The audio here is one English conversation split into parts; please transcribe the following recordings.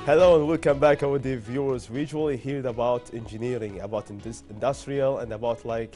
Hello and welcome back, our dear viewers. We usually hear about engineering, about industrial and about like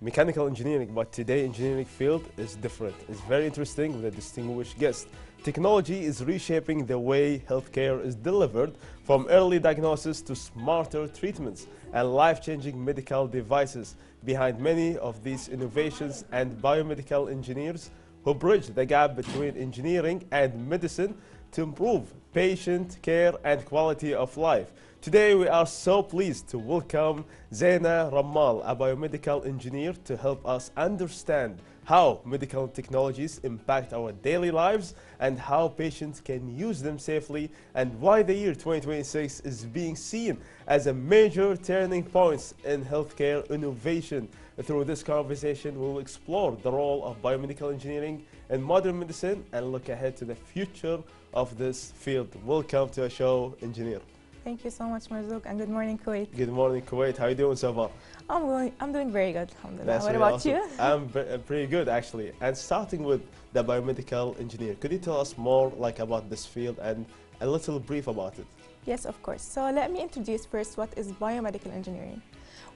mechanical engineering, but today engineering field is different. It's very interesting with a distinguished guest. Technology is reshaping the way healthcare is delivered, from early diagnosis to smarter treatments and life-changing medical devices. Behind many of these innovations and biomedical engineers who bridge the gap between engineering and medicine to improve patient care and quality of life. Today we are so pleased to welcome Zenah Rammal, a biomedical engineer, to help us understand how medical technologies impact our daily lives and how patients can use them safely, and why the year 2026 is being seen as a major turning point in healthcare innovation. Through this conversation, we will explore the role of biomedical engineering in modern medicine and look ahead to the future of this field. Welcome to our show, engineer. Thank you so much, Marzouk, and good morning, Kuwait. Good morning, Kuwait. How are you doing so far? I'm doing very good, alhamdulillah. That's What really about awesome. you? I'm pretty good, actually. And starting with the biomedical engineer, could you tell us more like about this field and a little brief about it? Yes, of course. So let me introduce first what is biomedical engineering.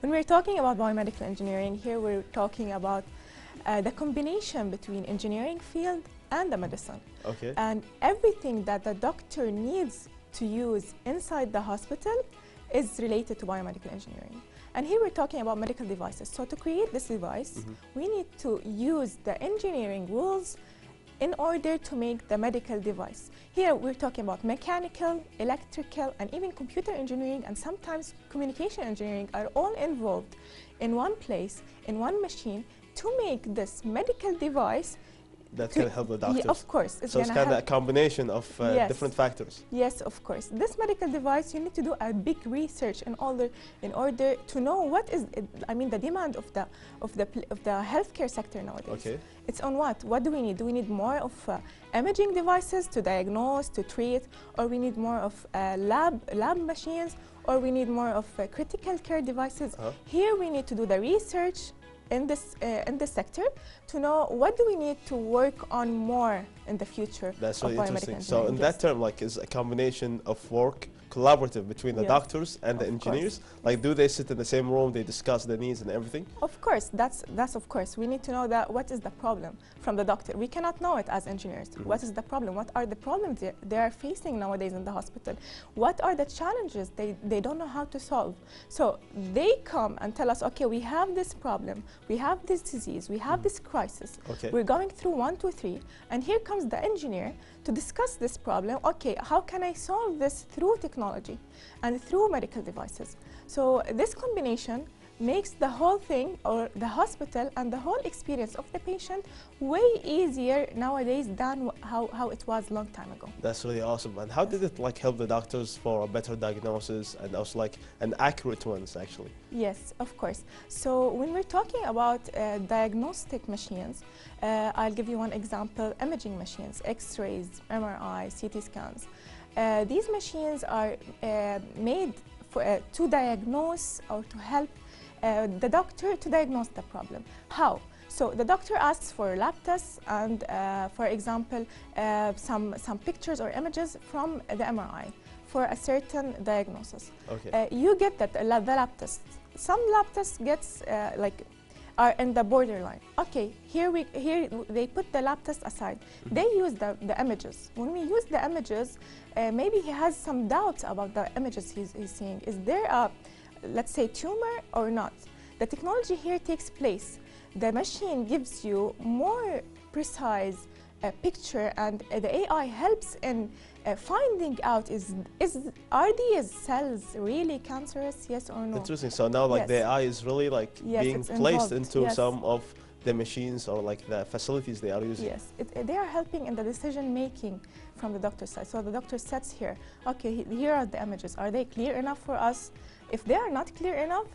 When we're talking about biomedical engineering, here we're talking about the combination between engineering field and the medicine. Okay. And everything that the doctor needs to use inside the hospital is related to biomedical engineering. And here we're talking about medical devices. So to create this device, we need to use the engineering rules in order to make the medical device. Here we're talking about mechanical, electrical, and even computer engineering, and sometimes communication engineering are all involved in one place, in one machine, to make this medical device that can help the doctors. Yeah, of course. So it's kind of a combination of yes. different factors. Yes, of course. This medical device, you need to do a big research in order to know what is, the demand of the healthcare sector nowadays. Okay. It's on what? What do we need? Do we need more of imaging devices to diagnose, to treat, or we need more of lab machines, or we need more of critical care devices? Here we need to do the research in this sector to know what do we need to work on more in the future. That's really interesting. So in yes. that term, like, is a combination of work collaborative between the yes. doctors and the engineers? Like, do they sit in the same room, they discuss the needs and everything? Of course, that's of course. We need to know that what is the problem from the doctor. We cannot know it as engineers. What is the problem? What are the problems they are facing nowadays in the hospital? What are the challenges they don't know how to solve? So they come and tell us, okay, we have this problem, we have this disease, we have this crisis. Okay. We're going through 1, 2, 3, and here comes the engineer to discuss this problem. Okay, how can I solve this through technology and through medical devices? So this combination makes the whole thing, or the hospital and the whole experience of the patient, way easier nowadays than how it was a long time ago. That's really awesome. And how did it like help the doctors for a better diagnosis and also like an accurate ones actually? Yes, of course. So when we're talking about diagnostic machines, I'll give you one example: imaging machines, X-rays, MRI, CT scans. These machines are made to diagnose or to help the doctor to diagnose the problem. How? So the doctor asks for lab tests and, for example, some pictures or images from the MRI for a certain diagnosis. Okay. You get that the lab tests. Some lab tests are in the borderline. Okay, here they put the lab test aside. They use the images. When we use the images, maybe he has some doubts about the images he's seeing. Is there a, let's say, tumor or not? The technology here takes place. The machine gives you more precise picture, and the AI helps in finding out are these cells really cancerous, yes or no? Interesting. So now like yes. the AI is really like yes, being placed into yes. some of the machines or like the facilities they are using. Yes, they are helping in the decision making from the doctor's side. So the doctor sets here, okay, here are the images. Are they clear enough for us? If they are not clear enough,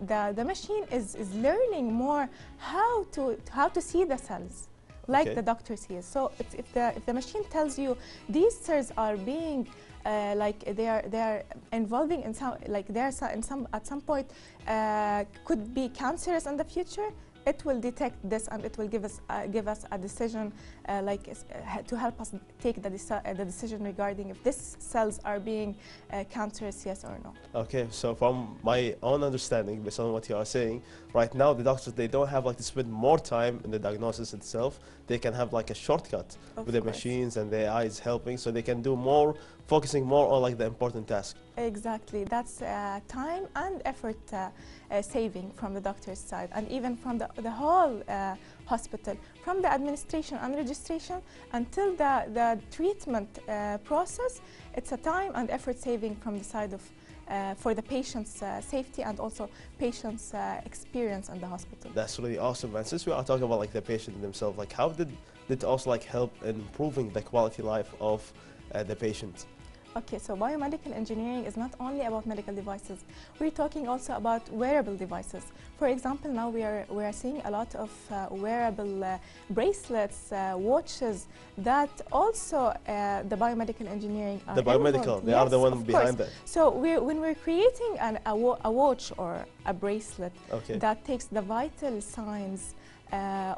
the machine is learning more how to see the cells, like okay. the doctor sees. So if the machine tells you these cells are being they are involving in some, like they are at some point could be cancerous in the future, it will detect this and it will give us a decision to help us take the decision regarding if these cells are being cancerous, yes or no. Okay, so from my own understanding, based on what you are saying, right now the doctors, they don't have like to spend more time in the diagnosis itself. They can have like a shortcut with the machines and the AI is helping, so they can do more, focusing more on like the important task. Exactly, that's time and effort saving from the doctor's side, and even from the whole hospital, from the administration and registration until the treatment process. It's a time and effort saving from the side of for the patient's safety and also patient's experience in the hospital. That's really awesome. And since we are talking about like the patient themselves, like how did it also like help in improving the quality life of the patient? Okay, so biomedical engineering is not only about medical devices. We're talking also about wearable devices. For example, now we are seeing a lot of wearable bracelets, watches that also the biomedical engineering are the biomedical, they are the one behind that. So when we're creating a watch or a bracelet that takes the vital signs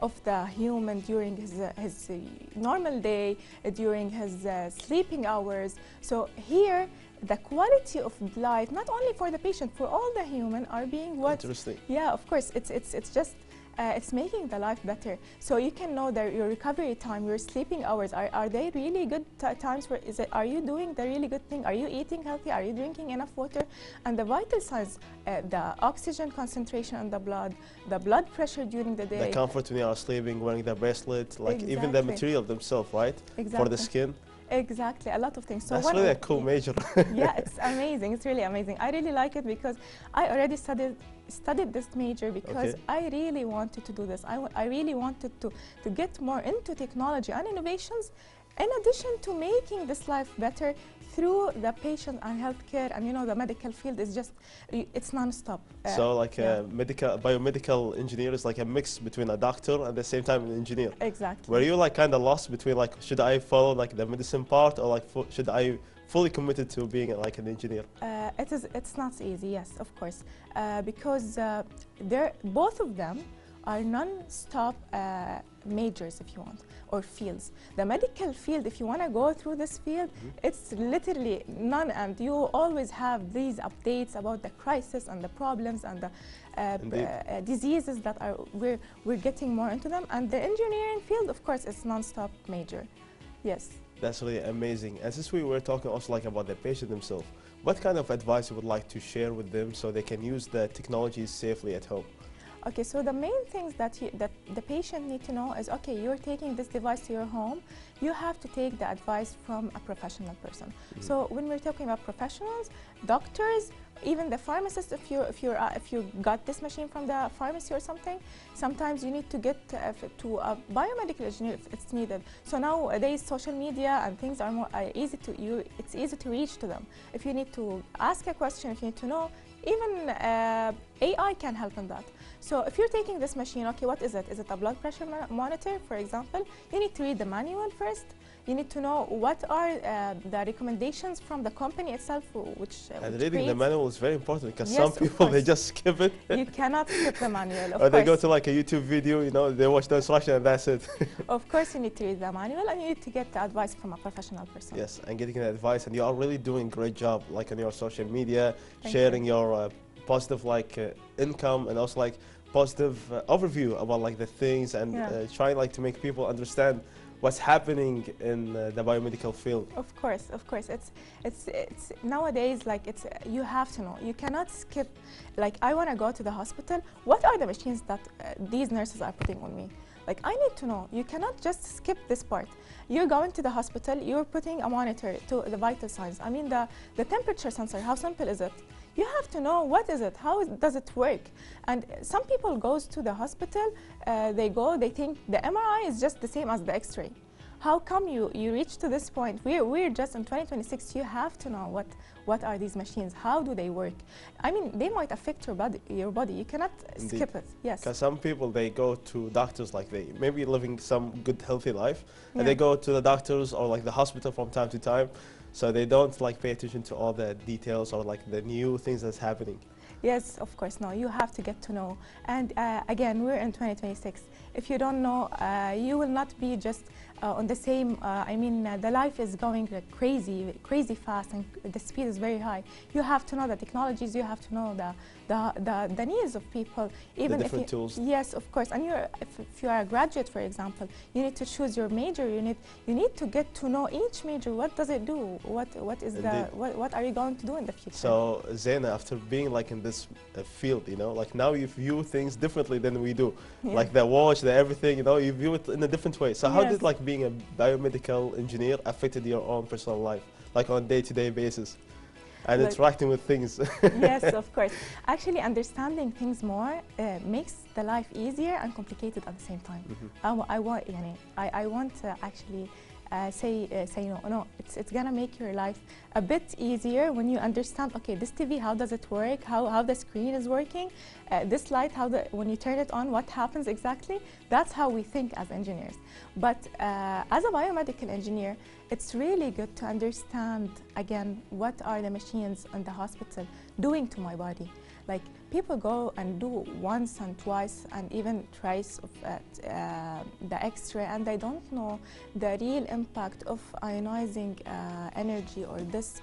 of the human during his normal day, during his sleeping hours. So here, the quality of life, not only for the patient, for all the human, are being what? Interesting. Yeah, of course. It's just it's making the life better. So you can know that your recovery time, your sleeping hours, are they really good times? Are you doing the really good thing? Are you eating healthy? Are you drinking enough water? And the vital signs, the oxygen concentration in the blood pressure during the day. The comfort when you are sleeping, wearing the bracelet, like even the material themselves, right? Exactly. For the skin. Exactly, a lot of things. So that's really a cool major. Yeah, it's amazing. It's really amazing. I really like it because I already studied this major because I really wanted to do this. I really wanted to get more into technology and innovations, in addition to making this life better through the patient and healthcare. And you know, the medical field is just, it's non-stop. So like biomedical engineer is like a mix between a doctor and at the same time an engineer. Exactly. Were you like kind of lost between like, should I follow like the medicine part, or like should I fully committed to being like an engineer? It's not easy, yes, of course, because both of them are non-stop majors, if you want, or fields. The medical field, if you want to go through this field, it's literally non-end. You always have these updates about the crisis and the problems and the diseases that we're getting more into them. And the engineering field, of course, is non-stop major. Yes. That's really amazing. And since we were talking also like about the patient themselves, what kind of advice you would like to share with them so they can use the technologies safely at home? Okay, so the main things that the patient need to know is, okay, you're taking this device to your home, you have to take the advice from a professional person. So when we're talking about professionals, doctors, even the pharmacist, if you got this machine from the pharmacy or something, sometimes you need to get to a biomedical engineer if it's needed. So nowadays, social media and things are more easy to it's easy to reach to them. If you need to ask a question, if you need to know, even AI can help in that. So if you're taking this machine, okay, what is it? Is it a blood pressure monitor, for example? You need to read the manual first. You need to know what are the recommendations from the company itself, and reading the manual is very important, because some people, they just skip it. You cannot skip the manual, or they go to like a YouTube video, you know, they watch the instruction and that's it. Of course, you need to read the manual and you need to get the advice from a professional person. Yes, and getting the advice, and you are really doing a great job, like on your social media, sharing your positive income, and also like positive overview about like the things, and trying like to make people understand what's happening in the biomedical field. Of course, it's nowadays, like, you have to know. You cannot skip. Like, I want to go to the hospital. What are the machines that these nurses are putting on me? Like, I need to know. You cannot just skip this part. You're going to the hospital. You're putting a monitor to the vital signs. I mean, the temperature sensor. How simple is it? You have to know what is it, how does it work. And some people goes to the hospital, they think the MRI is just the same as the X-ray. How come you reach to this point? We're just in 2026, you have to know what are these machines, how do they work? I mean, they might affect your body. You cannot skip it, yes. Because some people, they go to doctors, like they maybe living some good healthy life, and they go to the doctors or like the hospital from time to time. So they don't like pay attention to all the details or like the new things that's happening. Yes, of course. No, you have to get to know. And again, we're in 2026. If you don't know, you will not be just on the same. I mean, the life is going like crazy fast, and the speed is very high. You have to know the technologies. You have to know the needs of people. Even the different tools. Yes, of course. And if you are a graduate, for example, you need to choose your major. You need to get to know each major. What does it do? What are you going to do in the future? So Zenah, after being like in this field, you know, like now you view things differently than we do. Yeah. Like the watch, the everything, you know, you view it in a different way. So how Yes. did like being a biomedical engineer affected your own personal life, like on a day-to-day basis, and Look, interacting with things? Yes, of course. Actually, understanding things more makes the life easier and complicated at the same time. I want to actually say no. It's gonna make your life a bit easier when you understand. Okay, this TV, how does it work? How the screen is working? This light, when you turn it on, what happens exactly? That's how we think as engineers. But as a biomedical engineer, it's really good to understand again what are the machines in the hospital doing to my body. Like people go and do once and twice and even thrice of the X-ray, and they don't know the real impact of ionizing energy or this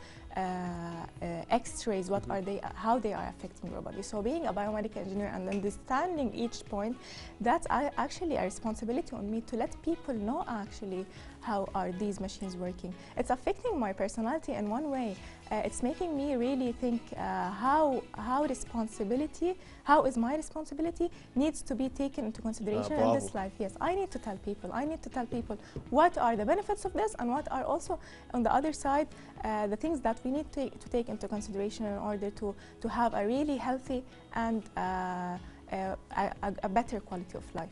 X-rays. What are they? How they are affecting your body. So being a biomedical engineer and understanding each point, that's actually a responsibility on me to let people know actually how are these machines working. It's affecting my personality in one way. It's making me really think how is my responsibility needs to be taken into consideration in this life. Yes, I need to tell people. I need to tell people what are the benefits of this and what are also on the other side the things that we need to take into consideration in order to have a really healthy and a better quality of life.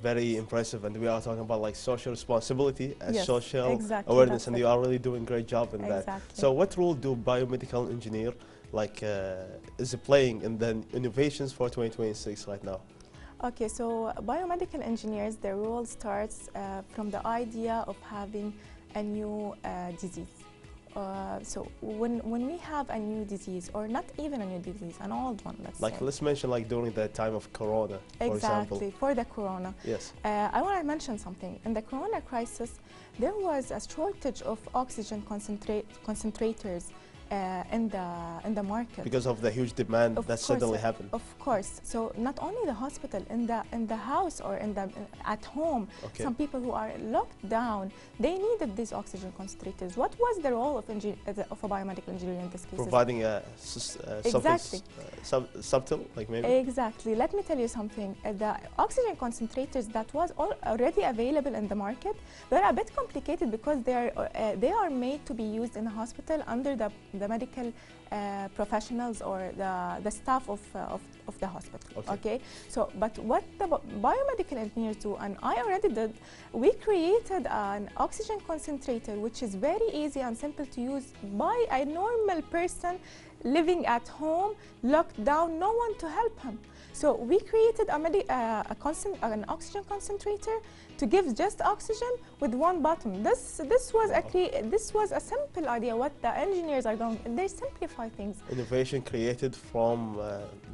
Very impressive, and we are talking about like social responsibility and social awareness, and you are really doing a great job in that. So what role do biomedical engineer like is playing in the innovations for 2026 right now? Okay, so biomedical engineers, their role starts from the idea of having a new disease. So when we have a new disease, or not even a new disease, an old one, let's mention like during the time of Corona, for example. Exactly, for the Corona. Yes. I want to mention something. In the Corona crisis, there was a shortage of oxygen concentrators in the market because of the huge demand that suddenly happened. Of course. So not only the hospital, in the house or at home, some people who are locked down, they needed these oxygen concentrators. What was the role of a biomedical engineer in this case? Providing something subtle, like maybe. Exactly. Let me tell you something. The oxygen concentrators that was already available in the market, they're a bit complicated because they are made to be used in the hospital under the medical professionals or the staff of the hospital. Okay. So, but what the biomedical engineers do, and I already did, we created an oxygen concentrator which is very easy and simple to use by a normal person living at home, locked down, no one to help him. So we created an oxygen concentrator to give just oxygen with one button. This was a simple idea. What the engineers are doing, they simplify things. Innovation created from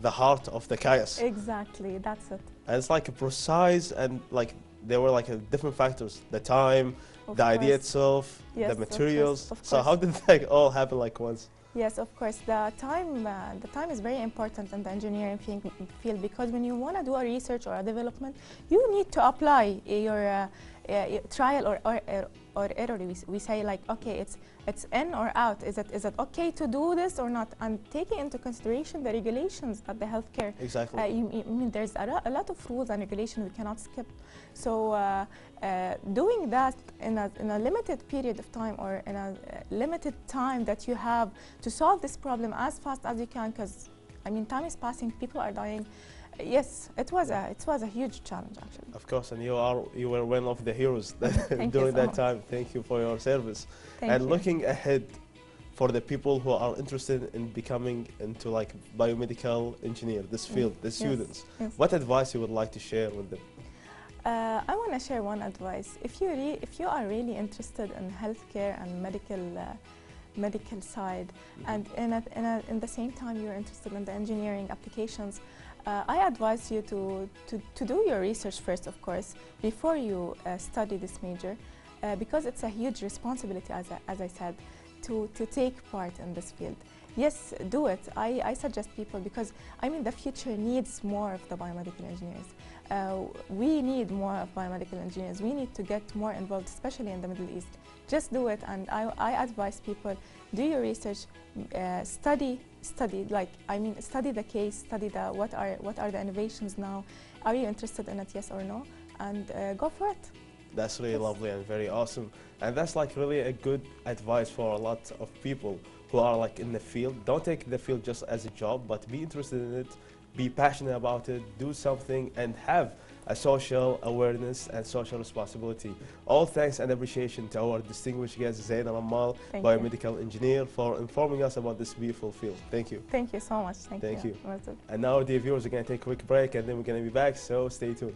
the heart of the chaos. Exactly, that's it. And it's like precise, and like there were like different factors: the time, the idea itself, the materials. So how did that all happen like once? Yes, of course. The time is very important in the engineering field, because when you want to do a research or a development, you need to apply your trial or error. We say like, okay, it's in or out. Is it okay to do this or not? And taking into consideration the regulations at the healthcare. Exactly. I mean, there's a lot of rules and regulations we cannot skip. So doing that in a limited period of time, or in a limited time that you have to solve this problem as fast as you can, because I mean, time is passing, people are dying. Yes, it was a huge challenge actually. Of course, and you were one of the heroes during that time. Thank you for your service. Thank you. Looking ahead, for the people who are interested in becoming into like biomedical engineer, this field, the students, what advice you would like to share with them? I want to share one advice. If you are really interested in healthcare and medical medical side, and in the same time you're interested in the engineering applications, I advise you to do your research first, of course, before you study this major, because it's a huge responsibility, as I said, to take part in this field. Yes, do it. I suggest people, because I mean the future needs more of the biomedical engineers. We need more of biomedical engineers. We need to get more involved, especially in the Middle East. Just do it, and I advise people, do your research, study, study the case, study what are the innovations now. Are you interested in it, yes or no? And go for it. That's really lovely and very awesome. And that's like really a good advice for a lot of people who are like in the field. Don't take the field just as a job, but be interested in it, be passionate about it, do something, and have a social awareness and social responsibility. All thanks and appreciation to our distinguished guest, Zenah Rammal, biomedical engineer, for informing us about this beautiful field. Thank you. Thank you so much. Thank you. And now, dear viewers, we're going to take a quick break, and then we're going to be back, so stay tuned.